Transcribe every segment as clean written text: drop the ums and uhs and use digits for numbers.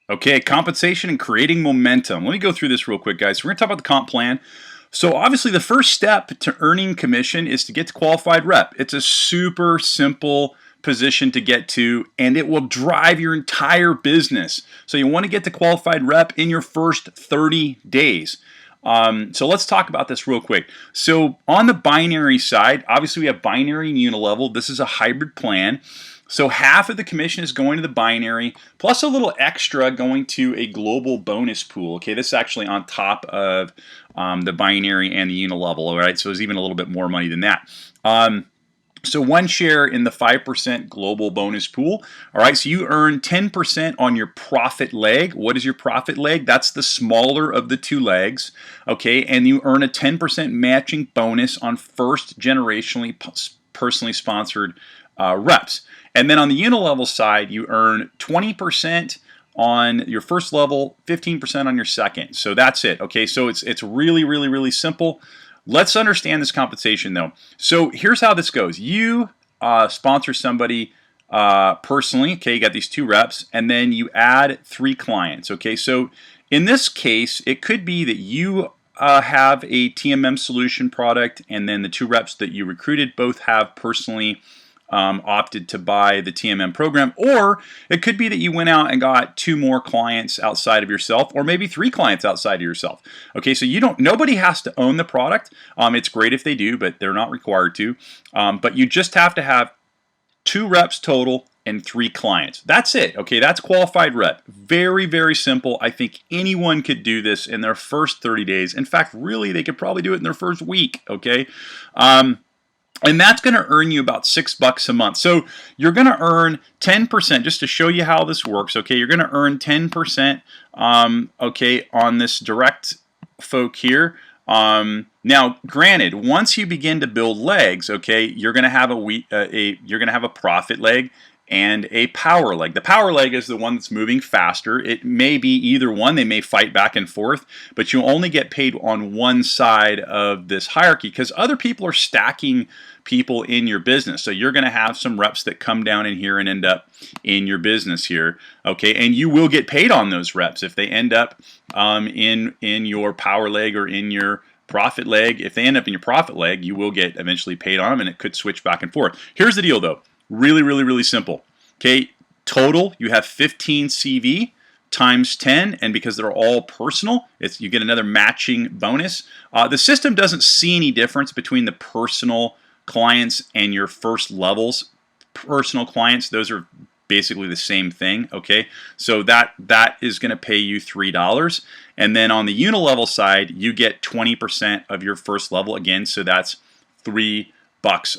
Okay, compensation and creating momentum. Let me go through this real quick, guys. So we're going to talk about the comp plan. So obviously the first step to earning commission is to get to qualified rep. It's a super simple position to get to, and it will drive your entire business. So you want to get to qualified rep in your first 30 days. So let's talk about this real quick. So on the binary side, obviously we have binary and unilevel. This is a hybrid plan. So half of the commission is going to the binary, plus a little extra going to a global bonus pool. Okay, this is actually on top of the binary and the unilevel. All right, so there's even a little bit more money than that. So one share in the 5% global bonus pool. All right, so you earn 10% on your profit leg. What is your profit leg? That's the smaller of the two legs. Okay, and you earn a 10% matching bonus on first generationally personally sponsored reps. And then on the unilevel side, you earn 20% on your first level, 15% on your second. So that's it. Okay, so it's really, really, really simple. Let's understand this compensation though. So here's how this goes. You sponsor somebody personally. Okay, you got these 2 reps, and then you add 3 clients. Okay, so in this case, it could be that you have a TMM solution product, and then the 2 reps that you recruited both have personally opted to buy the TMM program, or it could be that you went out and got 2 more clients outside of yourself, or maybe 3 clients outside of yourself. Okay, so nobody has to own the product. It's great if they do, but they're not required to. But you just have to have 2 reps total and 3 clients. That's it. Okay, that's qualified rep. Very, very simple. I think anyone could do this in their first 30 days. In fact, really, they could probably do it in their first week. Okay. And that's going to earn you about $6 a month. So you're going to earn 10%, just to show you how this works. Okay, you're going to earn 10%. Okay, on this direct folk here. Now, granted, once you begin to build legs, okay, you're going to have you're going to have a profit leg and a power leg. The power leg is the one that's moving faster. It may be either one. They may fight back and forth, but you only get paid on one side of this hierarchy because other people are stacking people in your business. So you're going to have some reps that come down in here and end up in your business here. Okay, and you will get paid on those reps if they end up in your power leg or in your profit leg. If they end up in your profit leg, you will get eventually paid on them, and it could switch back and forth. Here's the deal though. Really, really, really simple. Okay, total, you have 15 CV times 10, and because they're all personal, you get another matching bonus. The system doesn't see any difference between the personal clients and your first levels personal clients. Those are basically the same thing. Okay, so that is going to pay you $3, and then on the unilevel side, you get 20% of your first level again. So that's $3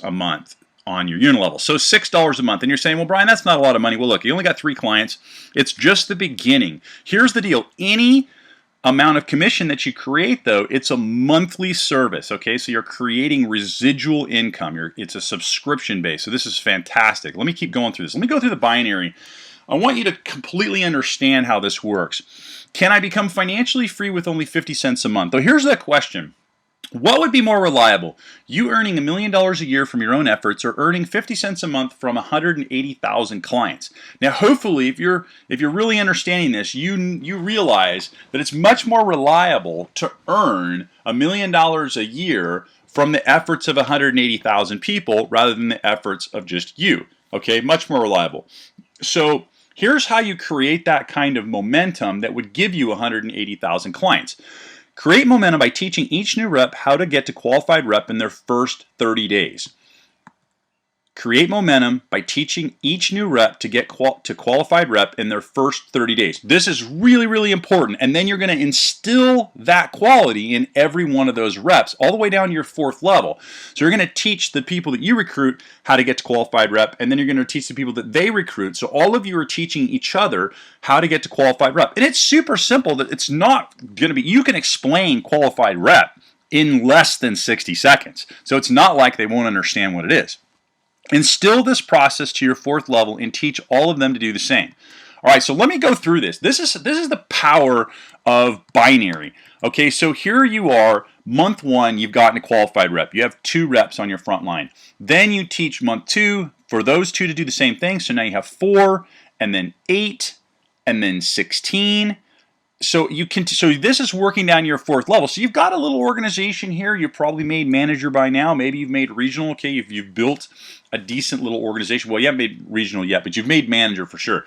a month on your unilevel. So $6 a month. And you're saying, well, Brian, that's not a lot of money. Well, look, you only got 3 clients. It's just the beginning. Here's the deal. Any amount of commission that you create, though, it's a monthly service. Okay, so you're creating residual income. It's a subscription base. So this is fantastic. Let me keep going through this. Let me go through the binary. I want you to completely understand how this works. Can I become financially free with only 50 cents a month? So here's the question. What would be more reliable? You earning $1 million a year from your own efforts, or earning 50 cents a month from 180,000 clients? Now, hopefully, if you're really understanding this, you realize that it's much more reliable to earn $1 million a year from the efforts of 180,000 people rather than the efforts of just you. Okay, much more reliable. So here's how you create that kind of momentum that would give you 180,000 clients. Create momentum by teaching each new rep how to get to qualified rep in their first 30 days. Create momentum by teaching each new rep to get to qualified rep in their first 30 days. This is really, really important. And then you're going to instill that quality in every one of those reps, all the way down to your 4th level. So you're going to teach the people that you recruit how to get to qualified rep, and then you're going to teach the people that they recruit. So all of you are teaching each other how to get to qualified rep. And it's super simple. That it's not going to be, you can explain qualified rep in less than 60 seconds. So it's not like they won't understand what it is. Instill this process to your 4th level and teach all of them to do the same. All right, so let me go through this. This is the power of binary. Okay, so here you are, month 1, you've gotten a qualified rep. You have 2 reps on your front line. Then you teach month 2 for those 2 to do the same thing. So now you have 4, and then 8, and then 16. So this is working down your 4th level. So you've got a little organization here. You've probably made manager by now. Maybe you've made regional. Okay, if you've built a decent little organization. Well, you haven't made regional yet, but you've made manager for sure.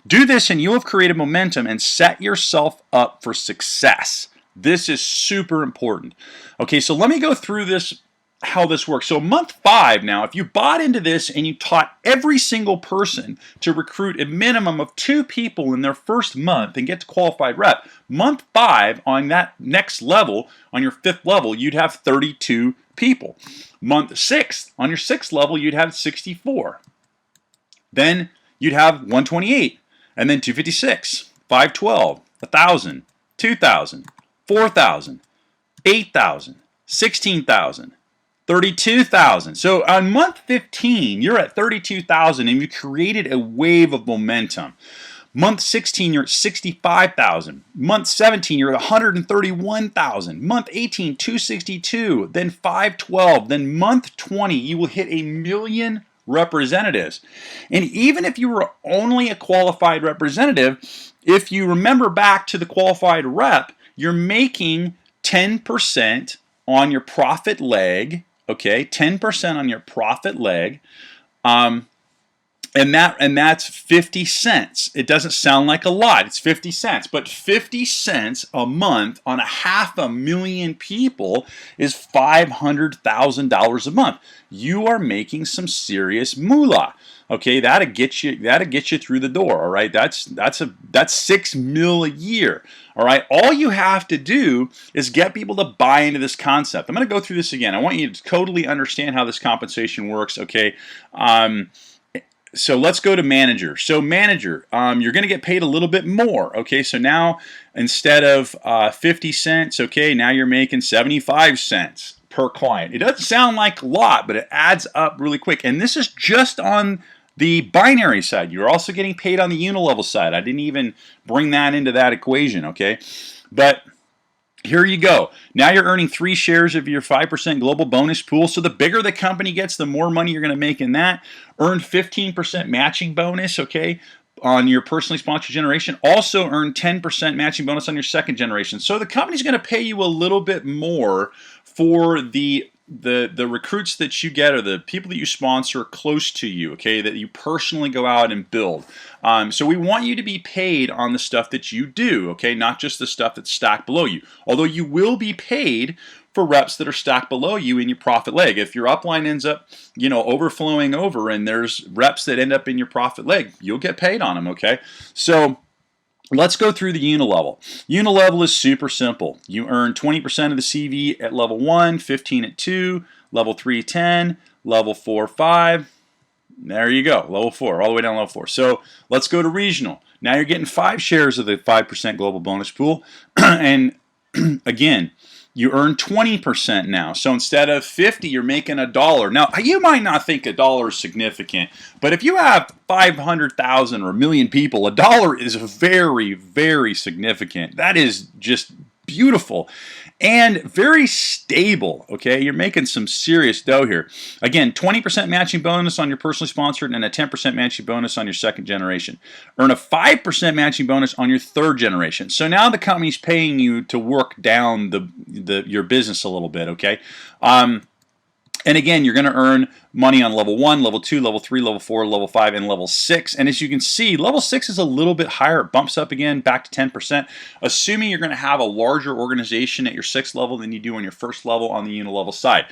Do this and you'll have created momentum and set yourself up for success. This is super important. Okay, so let me go through this, how this works. So month 5 now, if you bought into this and you taught every single person to recruit a minimum of 2 people in their first month and get to qualified rep, month 5 on that next level, on your 5th level, you'd have 32 people. Month 6, on your 6th level, you'd have 64. Then you'd have 128, and then 256, 512, 1,000, 2,000, 4,000, 8,000, 16,000. 32,000. So on month 15, you're at 32,000 and you created a wave of momentum. Month 16, you're at 65,000. Month 17, you're at 131,000. Month 18, 262. Then 512. Then month 20, you will hit 1,000,000 representatives. And even if you were only a qualified representative, if you remember back to the qualified rep, you're making 10% on your profit leg. Okay, 10% on your profit leg, and that's 50 cents. It doesn't sound like a lot. It's 50 cents, but 50 cents a month on 500,000 people is $500,000 a month. You are making some serious moolah. Okay, that'll get you through the door. All right, that's $6 million a year. All right, all you have to do is get people to buy into this concept. I'm going to go through this again. I want you to totally understand how this compensation works. Okay, so let's go to manager. So manager, you're going to get paid a little bit more. Okay, so now instead of 50 cents, okay, now you're making 75 cents per client. It doesn't sound like a lot, but it adds up really quick. And this is just on the binary side. You're also getting paid on the unilevel side. I didn't even bring that into that equation, okay? But here you go. Now you're earning 3 shares of your 5% global bonus pool. So the bigger the company gets, the more money you're going to make in that. Earn 15% matching bonus, okay, on your personally sponsored generation. Also earn 10% matching bonus on your 2nd generation. So the company's going to pay you a little bit more for the recruits that you get, or the people that you sponsor close to you, okay, that you personally go out and build. So we want you to be paid on the stuff that you do, okay, not just the stuff that's stacked below you. Although you will be paid for reps that are stacked below you in your profit leg. If your upline ends up, overflowing over and there's reps that end up in your profit leg, you'll get paid on them, okay? So let's go through the unilevel. Unilevel is super simple. You earn 20% of the CV at level 1, 15 at 2, level 3, 10, level 4, 5. There you go, level 4, all the way down to level 4. So let's go to regional. Now you're getting 5 shares of the 5% global bonus pool. And again, you earn 20% now. So instead of 50, you're making $1. Now, you might not think $1 is significant, but if you have 500,000 or 1,000,000 people, $1 is very, very significant. That is just beautiful and very stable, okay? You're making some serious dough here. Again, 20% matching bonus on your personally sponsored and a 10% matching bonus on your 2nd generation. Earn a 5% matching bonus on your 3rd generation. So now the company's paying you to work down your business a little bit, okay? And again, you're going to earn money on level 1, level 2, level 3, level 4, level 5, and level 6. And as you can see, level 6 is a little bit higher. It bumps up again back to 10%, assuming you're going to have a larger organization at your 6th level than you do on your 1st level on the unilevel side.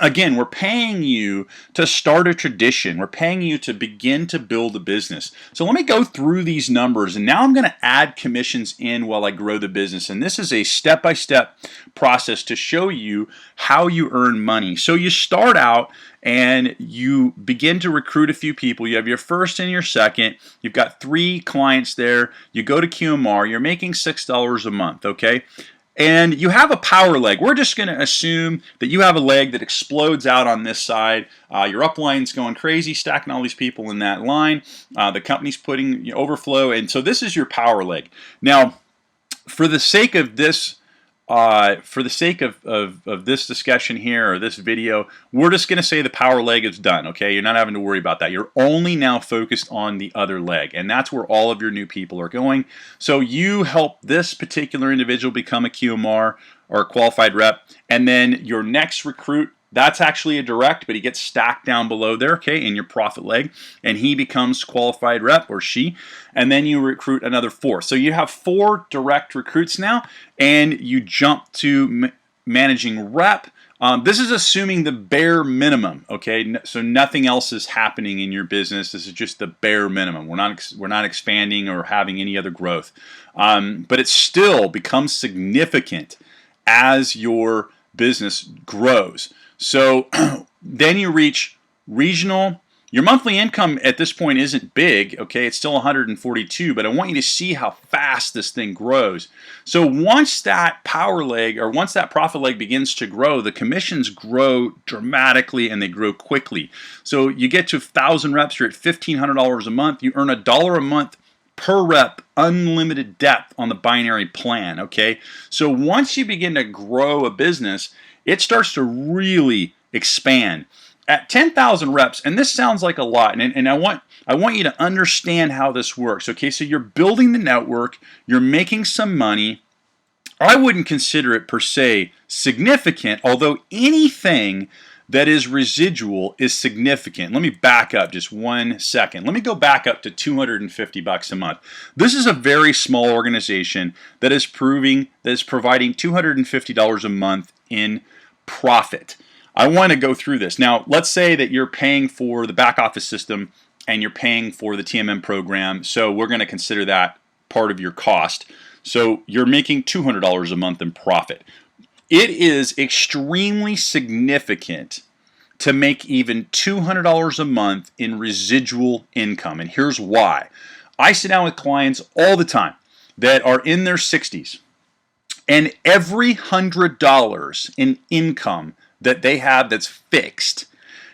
Again, we're paying you to start a tradition. We're paying you to begin to build a business. So let me go through these numbers, and now I'm going to add commissions in while I grow the business. And this is a step-by-step process to show you how you earn money. So you start out and you begin to recruit a few people. You have your 1st and your 2nd. You've got 3 clients there. You go to QMR. You're making $6 a month, okay? And you have a power leg. We're just going to assume that you have a leg that explodes out on this side. Your upline's going crazy, stacking all these people in that line. The company's putting overflow. And so this is your power leg. Now, for the sake of this for the sake of this discussion here or this video, we're just going to say the power leg is done, okay? You're not having to worry about that. You're only now focused on the other leg, and that's where all of your new people are going. So you help this particular individual become a QMR or a qualified rep, and then your next recruit, that's actually a direct, but he gets stacked down below there, okay, in your profit leg, and he becomes qualified rep, or she, and then you recruit another 4. So you have 4 direct recruits now, and you jump to managing rep. This is assuming the bare minimum, okay? So nothing else is happening in your business. This is just the bare minimum. We're not expanding or having any other growth, but it still becomes significant as your business grows. So then you reach regional. Your monthly income at this point isn't big, okay? It's still 142, but I want you to see how fast this thing grows. So once that power leg or once that profit leg begins to grow, the commissions grow dramatically and they grow quickly. So you get to 1,000 reps, you're at $1,500 a month. You earn $1 a month per rep, unlimited depth on the binary plan, okay? So once you begin to grow a business, it starts to really expand. At 10,000 reps, and this sounds like a lot, and I want you to understand how this works, okay? So you're building the network, you're making some money. I wouldn't consider it per se significant, although anything that is residual is significant. Let me back up just 1 second. Let me go back up to $250 a month. This is a very small organization that is providing $250 a month in profit. I want to go through this. Now, let's say that you're paying for the back office system and you're paying for the TMM program, so we're going to consider that part of your cost. So you're making $200 a month in profit. It is extremely significant to make even $200 a month in residual income, and here's why. I sit down with clients all the time that are in their 60s, and every $100 in income that they have that's fixed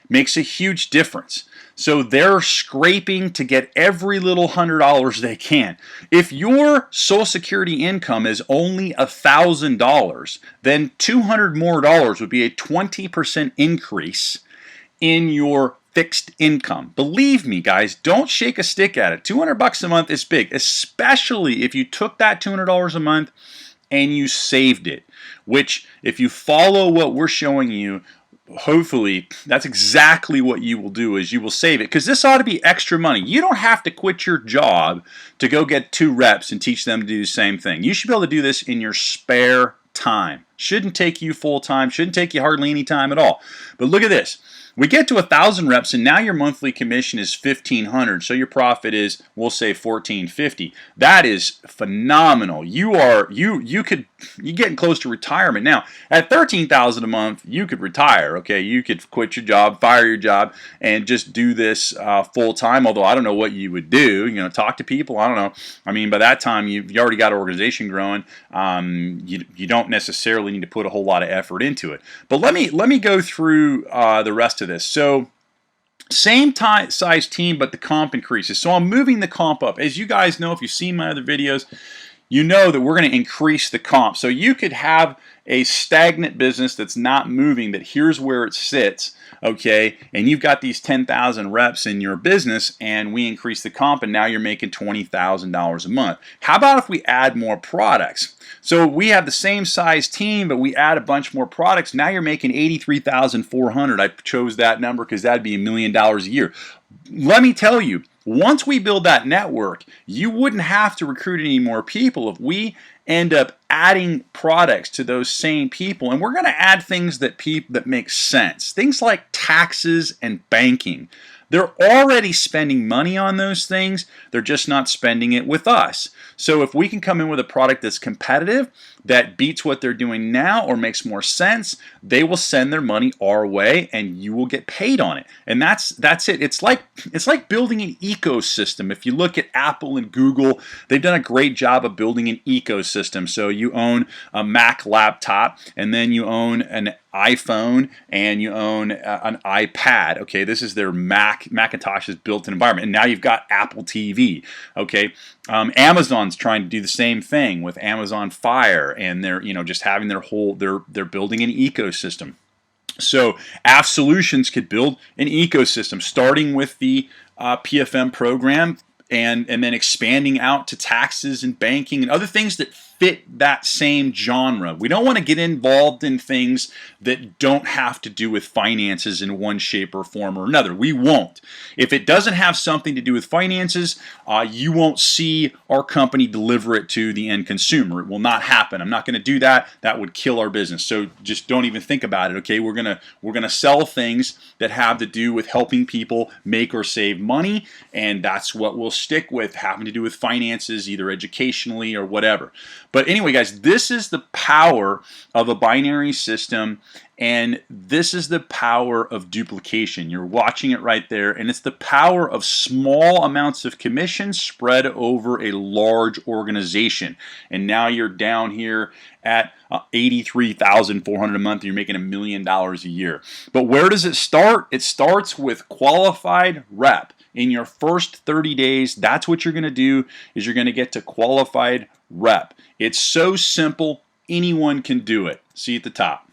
makes a huge difference. So they're scraping to get every little $100 they can. If your Social Security income is only $1,000, then $200 more would be a 20% increase in your fixed income. Believe me, guys, don't shake a stick at it. $200 a month is big, especially if you took that $200 a month and you saved it, which if you follow what we're showing you, hopefully that's exactly what you will do is you will save it, because this ought to be extra money. You don't have to quit your job to go get 2 reps and teach them to do the same thing. You should be able to do this in your spare time. Shouldn't take you full time, shouldn't take you hardly any time at all. But look at this. We get to 1,000 reps, and now your monthly commission is $1,500. So your profit is, we'll say, $1,450. That is phenomenal. You're getting close to retirement now. At $13,000 a month, you could retire. Okay, you could quit your job, fire your job, and just do this full time. Although I don't know what you would do. Talk to people. I don't know. I mean, by that time you already got an organization growing. You don't necessarily need to put a whole lot of effort into it. But let me go through the rest of this. So same size team, but the comp increases. So I'm moving the comp up. As you guys know, if you've seen my other videos, you know that we're going to increase the comp. So you could have a stagnant business that's not moving, that here's where it sits, okay, and you've got these 10,000 reps in your business, and we increase the comp, and now you're making $20,000 a month. How about if we add more products? So we have the same size team, but we add a bunch more products. Now you're making $83,400. I chose that number because that'd be $1 million a year. Let me tell you, once we build that network, you wouldn't have to recruit any more people if we end up adding products to those same people. And we're going to add things that make sense. Things like taxes and banking. They're already spending money on those things. They're just not spending it with us. So if we can come in with a product that's competitive, that beats what they're doing now or makes more sense, they will send their money our way and you will get paid on it. And that's it. It's like building an ecosystem. If you look at Apple and Google, they've done a great job of building an ecosystem. So you own a Mac laptop, and then you own an iPhone, and you own an iPad. Okay, this is their Macintosh's built-in environment. And now you've got Apple TV. Okay, Amazon's trying to do the same thing with Amazon Fire, and they're just having they're building an ecosystem. So AF Solutions could build an ecosystem starting with the PFM program and then expanding out to taxes and banking and other things that fit that same genre. We don't want to get involved in things that don't have to do with finances in one shape or form or another. We won't. If it doesn't have something to do with finances, you won't see our company deliver it to the end consumer. It will not happen. I'm not going to do that. That would kill our business. So just don't even think about it. Okay, we're gonna sell things that have to do with helping people make or save money, and that's what we'll stick with, having to do with finances, either educationally or whatever. But anyway, guys, this is the power of a binary system, and this is the power of duplication. You're watching it right there, and it's the power of small amounts of commission spread over a large organization. And now you're down here at $83,400 a month. You're making $1 million a year. But where does it start? It starts with qualified rep. In your first 30 days, that's what you're going to do, is you're going to get to qualified rep. It's so simple, anyone can do it. See you at the top.